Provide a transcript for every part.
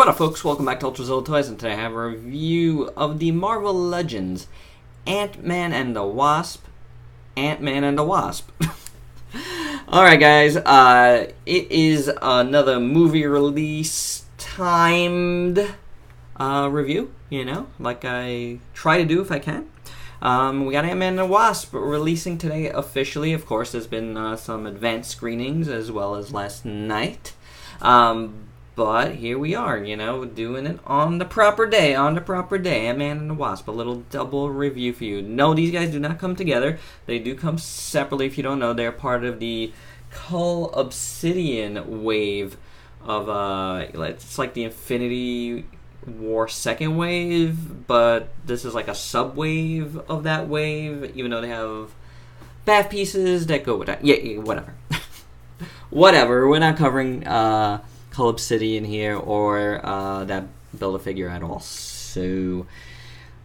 What up, folks? Welcome back to Ultrazilla Toys, and today I have a review of the Marvel Legends Ant-Man and the Wasp. Ant-Man and the Wasp. Alright, guys. It is another movie release timed review, you know, like I try to do if I can. We got Ant-Man and the Wasp releasing today officially. Of course, there's been some advanced screenings as well as last night. But here we are, you know, doing it on the proper day, Ant-Man and the Wasp, a little double review for you. No, these guys do not come together. They do come separately. If you don't know, they're part of the Cull Obsidian wave of, it's like the Infinity War second wave, but this is like a sub-wave of that wave, even though they have bath pieces that go with that. Yeah, whatever. Whatever, we're not covering, Cull Obsidian here or that Build-A-Figure at all. So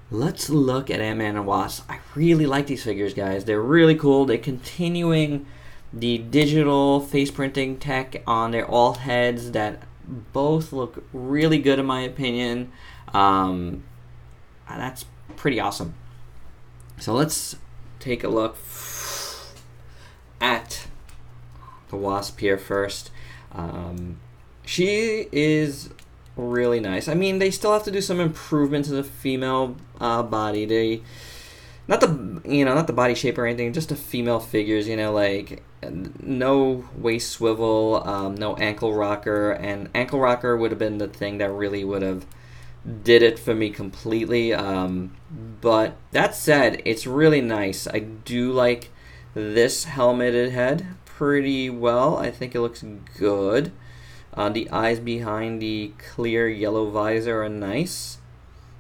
let's look at Ant-Man and Wasp. I really like these figures, guys. They're really cool. They're continuing the digital face printing tech on their all heads that both look really good in my opinion. That's pretty awesome. So let's take a look at the Wasp here first. She is really nice. I mean, they still have to do some improvement to the female body. They, not the body shape or anything, just the female figures. You know, like no waist swivel, no ankle rocker, and ankle rocker would have been the thing that really would have did it for me completely. But that said, it's really nice. I do like this helmeted head pretty well. I think it looks good. The eyes behind the clear yellow visor are nice.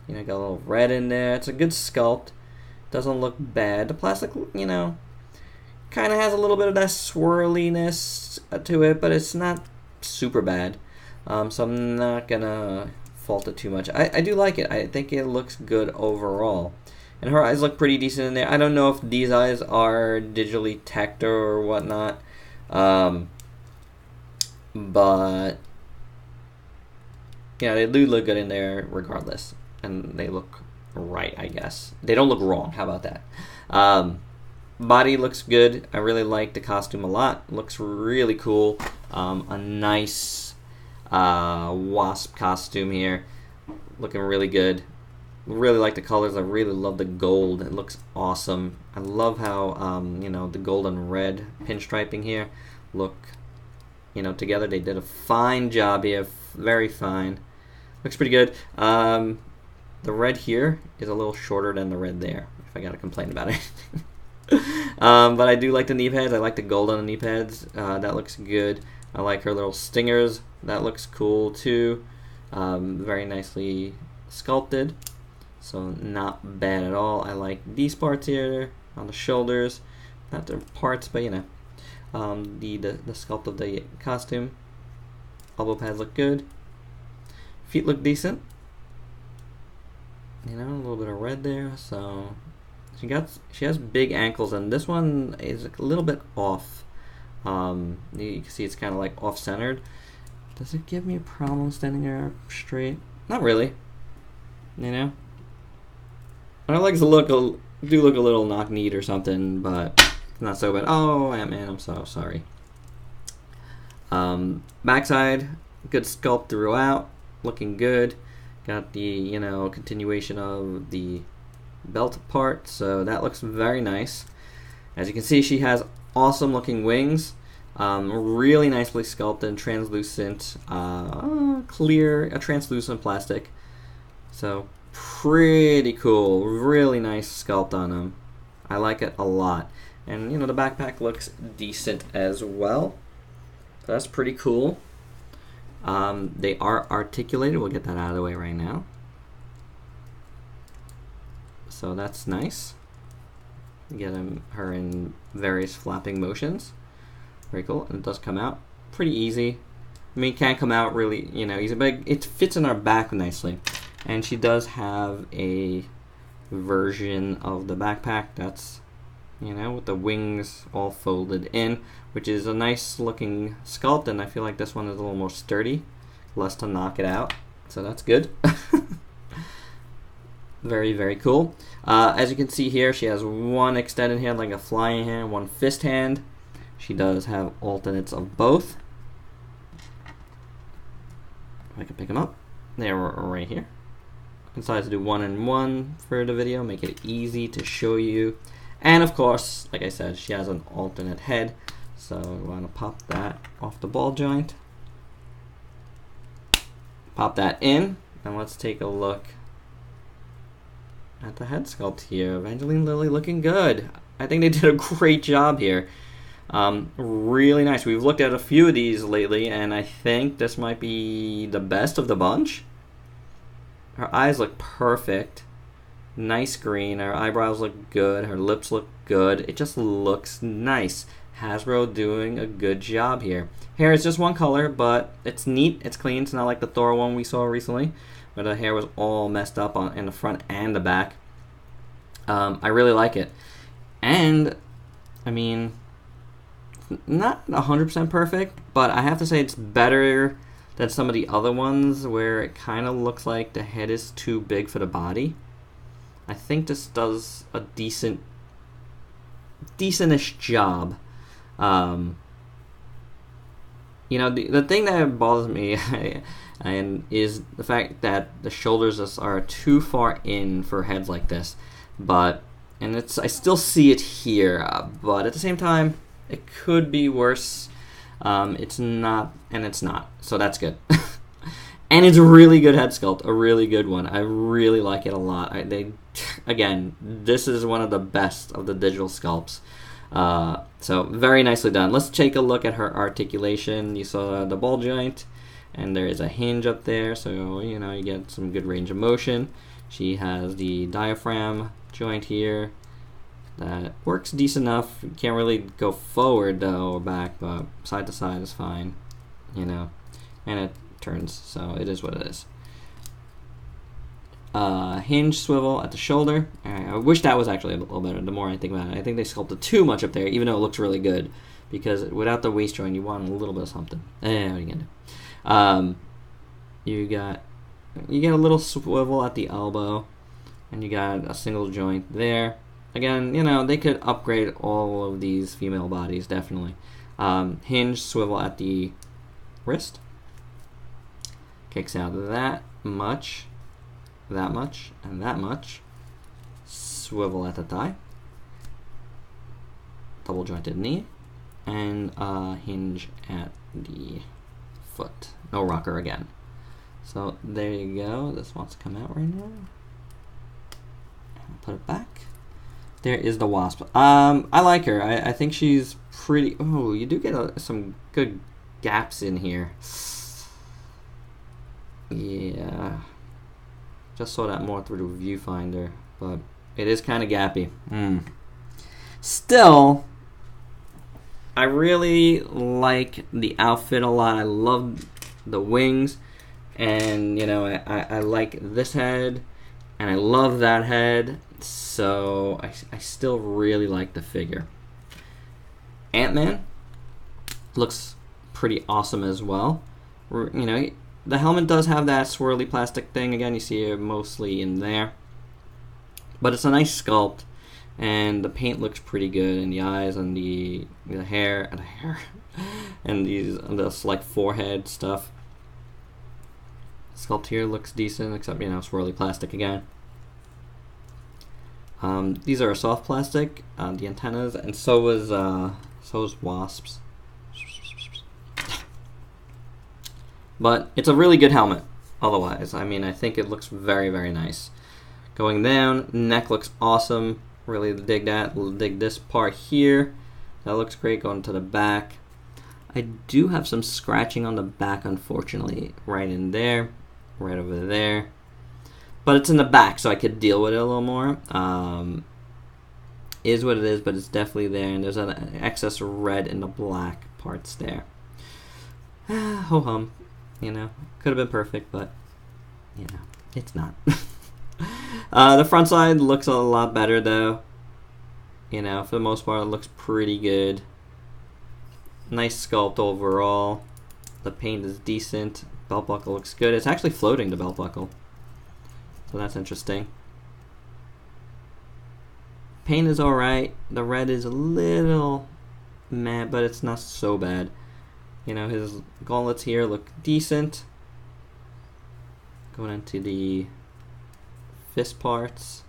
You know, got a little red in there. It's a good sculpt. Doesn't look bad. The plastic, you know, kind of has a little bit of that swirliness to it, but it's not super bad. So I'm not gonna fault it too much. I do like it. I think it looks good overall. And her eyes look pretty decent in there. I don't know if these eyes are digitally teched or whatnot. But yeah, they do look good in there regardless, and they look right, I guess. They don't look wrong. How about that? Body looks good. I really like the costume a lot. Looks really cool. A nice Wasp costume here, looking really good. Really like the colors. I really love the gold. It looks awesome. I love how you know, the gold and red pinstriping here look, you know, together. They did a fine job here. Very fine. Looks pretty good. The red here is a little shorter than the red there, if I gotta complain about it. But I do like the knee pads. I like the gold on the knee pads. That looks good. I like her little stingers. That looks cool too. Very nicely sculpted. So not bad at all. I like these parts here on the shoulders. Not the parts, but you know. The sculpt of the costume. Elbow pads look good. Feet look decent. You know, a little bit of red there. So she has big ankles, and this one is a little bit off. You can see it's kind of like off-centered. Does it give me a problem standing there straight? Not really. You know, my legs do look a little knock-kneed or something, but not so bad. Oh, Ant-Man, I'm so sorry. Backside, good sculpt throughout, looking good. Got the, you know, continuation of the belt part, so that looks very nice. As you can see, she has awesome looking wings. Really nicely sculpted, translucent, clear, a translucent plastic. So pretty cool. Really nice sculpt on them. I like it a lot. And, you know, the backpack looks decent as well. So that's pretty cool. They are articulated. We'll get that out of the way right now. So that's nice. Get her in various flapping motions. Very cool. And it does come out pretty easy. I mean, it can't come out really, you know, easy, but it fits in our back nicely. And she does have a version of the backpack that's, you know, with the wings all folded in, which is a nice looking sculpt, and I feel like this one is a little more sturdy, less to knock it out. so that's good. Very, very cool. As you can see here, she has one extended hand like a flying hand, one fist hand. She does have alternates of both. If I can pick them up. They're right here. I decided to do one and one for the video, make it easy to show you. And of course, like I said, she has an alternate head. So we want to pop that off the ball joint. Pop that in, and let's take a look at the head sculpt here. Evangeline Lilly looking good. I think they did a great job here. Really nice. We've looked at a few of these lately, and I think this might be the best of the bunch. Her eyes look perfect. Nice green. Her eyebrows look good. Her lips look good. It just looks nice. Hasbro doing a good job here. Hair is just one color, but it's neat. It's clean. It's not like the Thor one we saw recently, where the hair was all messed up in the front and the back. I really like it. And, I mean, not 100% perfect, but I have to say it's better than some of the other ones where it kind of looks like the head is too big for the body. I think this does a decentish job. You know, the thing that bothers me and is the fact that the shoulders are too far in for heads like this. But I still see it here, but at the same time, it could be worse. It's not, and it's not, so that's good. And it's a really good head sculpt, a really good one. I really like it a lot. Again, this is one of the best of the digital sculpts. So very nicely done. Let's take a look at her articulation. You saw the ball joint, and there is a hinge up there, so you know you get some good range of motion. She has the diaphragm joint here that works decent enough. You can't really go forward though or back, but side to side is fine, you know, and it turns, so it is what it is. Hinge swivel at the shoulder. I wish that was actually a little better the more I think about it. I think they sculpted too much up there, even though it looks really good, because without the waist joint you want a little bit of something. What are you gonna do? You get a little swivel at the elbow, and you got a single joint there. Again, you know, they could upgrade all of these female bodies, definitely. Hinge swivel at the wrist. Kicks out that much, and that much. Swivel at the thigh. Double jointed knee. And hinge at the foot. No rocker again. So there you go. This wants to come out right now. Put it back. There is the Wasp. I like her. I think she's pretty. Oh, you do get some good gaps in here. Yeah. Just saw that more through the viewfinder, but it is kind of gappy. Still, I really like the outfit a lot. I love the wings, and you know, I like this head, and I love that head. So I still really like the figure. Antman looks pretty awesome as well. You know, the helmet does have that swirly plastic thing. Again, you see it mostly in there. But it's a nice sculpt, and the paint looks pretty good, and the eyes and the hair and this like forehead stuff. Sculpt here looks decent, except you know, swirly plastic again. These are a soft plastic, the antennas, and so is Wasp's. But it's a really good helmet, otherwise. I mean, I think it looks very, very nice. Going down, neck looks awesome. Really dig that. Dig this part here. That looks great. Going to the back. I do have some scratching on the back, unfortunately. Right in there. Right over there. But it's in the back, so I could deal with it a little more. Is what it is, but it's definitely there. And there's an excess red in the black parts there. Ho-hum. You know, could have been perfect, but, you know, it's not. The front side looks a lot better, though. You know, for the most part, it looks pretty good. Nice sculpt overall. The paint is decent. Belt buckle looks good. It's actually floating, the belt buckle, so that's interesting. Paint is alright. The red is a little meh, but it's not so bad. You know, his gauntlets here look decent. Going into the fist parts.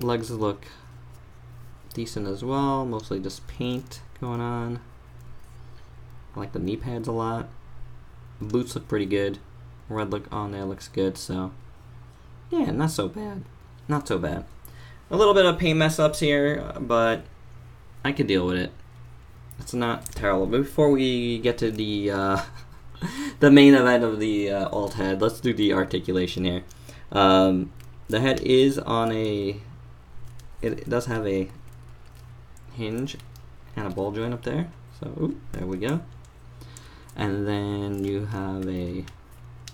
Legs look decent as well, mostly just paint going on. I like the knee pads a lot. Boots look pretty good. Red look on there looks good, so yeah, not so bad. Not so bad. A little bit of paint mess ups here, but I could deal with it. It's not terrible. But before we get to the the main event of the alt head, let's do the articulation here. The head is on a... It does have a hinge and a ball joint up there. So, ooh, there we go. And then you have a,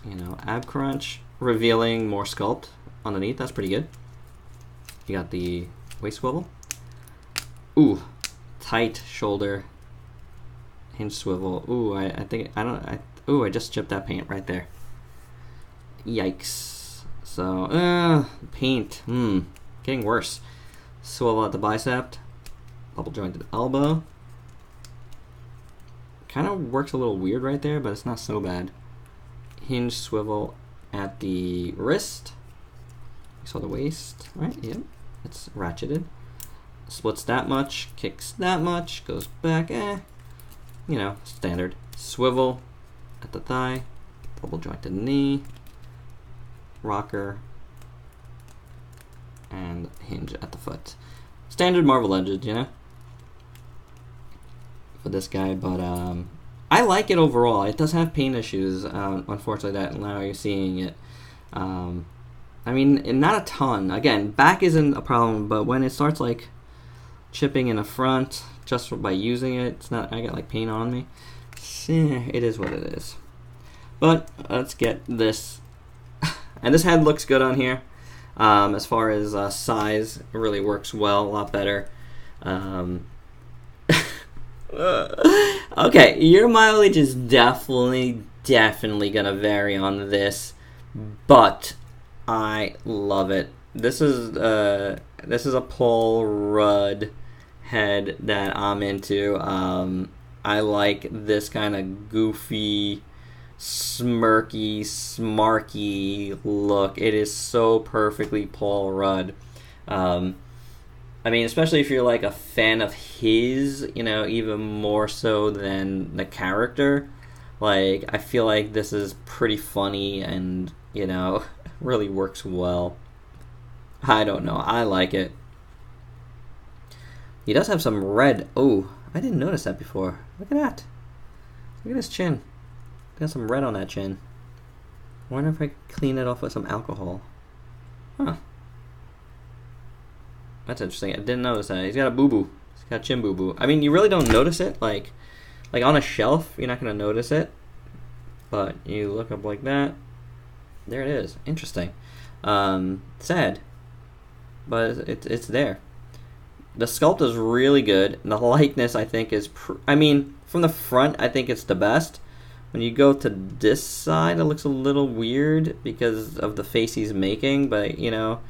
you know, ab crunch, revealing more sculpt underneath. That's pretty good. You got the waist swivel. Ooh, tight shoulder hinge swivel. Ooh, I think ooh, I just chipped that paint right there. Yikes. So, paint. Getting worse. Swivel at the bicep. Double jointed elbow. Kind of works a little weird right there, but it's not so bad. Hinge swivel at the wrist. You saw the waist, right? Yep. It's ratcheted. Splits that much, kicks that much, goes back, you know, standard. Swivel at the thigh, double jointed knee, rocker, and hinge at the foot. Standard Marvel Legends, you know, for this guy, but I like it overall. It does have paint issues, unfortunately, that now you're seeing it. I mean, not a ton. Again, back isn't a problem, but when it starts like chipping in the front just by using it, it's not. I got like paint on me. It is what it is. But let's get this. And this head looks good on here. As far as size, it really works well, a lot better. Okay, your mileage is definitely gonna vary on this, but I love it. This is a Paul Rudd head that I'm into. I like this kind of goofy, smirky, smarky look. It is so perfectly Paul Rudd. I mean, especially if you're like a fan of his, you know, even more so than the character. Like, I feel like this is pretty funny and, you know, really works well. I don't know. I like it. He does have some red. Oh, I didn't notice that before. Look at that. Look at his chin. Got some red on that chin. I wonder if I could clean it off with some alcohol. Huh. That's interesting. I didn't notice that. He's got a boo-boo. He's got a chin boo-boo. I mean, you really don't notice it. Like on a shelf, you're not going to notice it. But you look up like that. There it is. Interesting. Sad. But it's there. The sculpt is really good. The likeness, I think, is... I mean, from the front, I think it's the best. When you go to this side, it looks a little weird because of the face he's making. But, you know,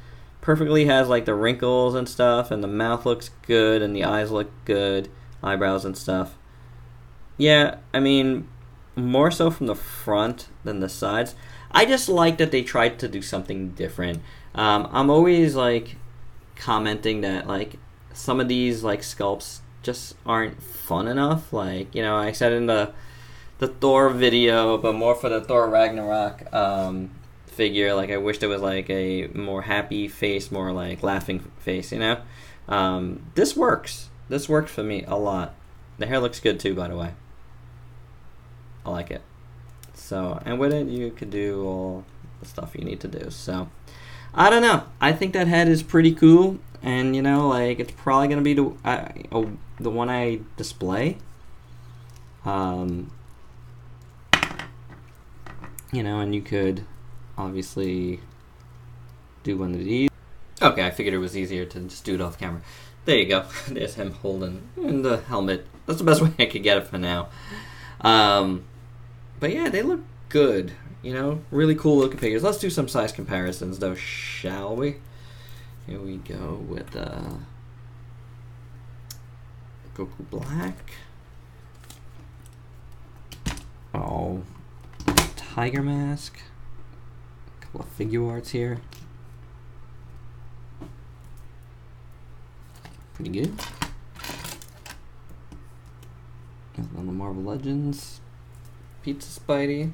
perfectly has, like, the wrinkles and stuff. And the mouth looks good. And the eyes look good. Eyebrows and stuff. Yeah, I mean, more so from the front than the sides. I just like that they tried to do something different. I'm always, like, commenting that, like, some of these, like, sculpts just aren't fun enough. Like, you know, I said in the Thor video, but more for the Thor Ragnarok figure, like, I wished it was, like, a more happy face, more, like, laughing face, you know? This works. This worked for me a lot. The hair looks good, too, by the way. I like it. So, and with it, you could do all the stuff you need to do. So, I don't know. I think that head is pretty cool. And, you know, like, it's probably going to be the one I display. You know, and you could obviously do one of these. Okay, I figured it was easier to just do it off camera. There you go. There's him holding in the helmet. That's the best way I could get it for now. But yeah, they look good. You know, really cool looking figures. Let's do some size comparisons, though, shall we? Here we go with Goku Black. Oh, Tiger Mask. A couple of figure arts here. Pretty good. On the Marvel Legends. Pizza Spidey.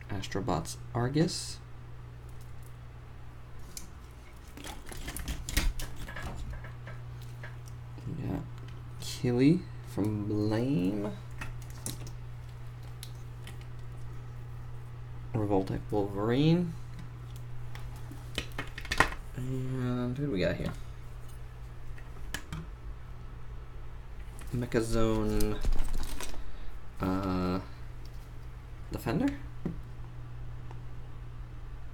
Astrobots Argus. We got Killy from Blame. Revoltech Wolverine. And who do we got here? Mechazone Defender.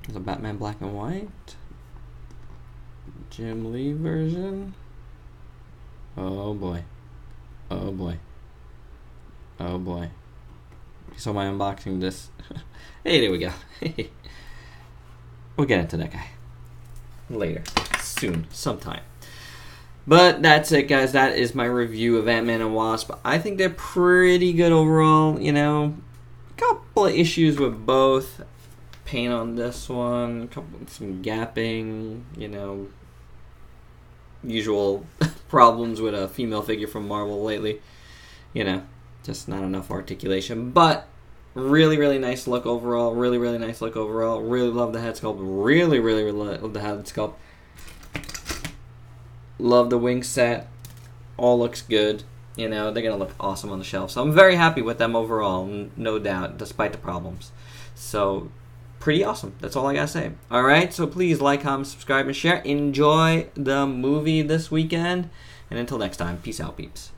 There's a Batman Black and White. Jim Lee version. Oh boy. Oh boy. Oh boy. So my unboxing this. Hey, there we go. We'll get into that guy later. Soon. Sometime. But that's it, guys. That is my review of Antman and Wasp. I think they're pretty good overall. You know, a couple of issues with both. Paint on this one, some gapping, you know, usual problems with a female figure from Marvel lately. You know, just not enough articulation. But really, really nice look overall. Really, really nice look overall. Really love the head sculpt. Really, really, really love the head sculpt. Love the wing set. All looks good. You know, they're going to look awesome on the shelf. So I'm very happy with them overall, no doubt, despite the problems. So pretty awesome. That's all I got to say. All right, so please like, comment, subscribe, and share. Enjoy the movie this weekend. And until next time, peace out, peeps.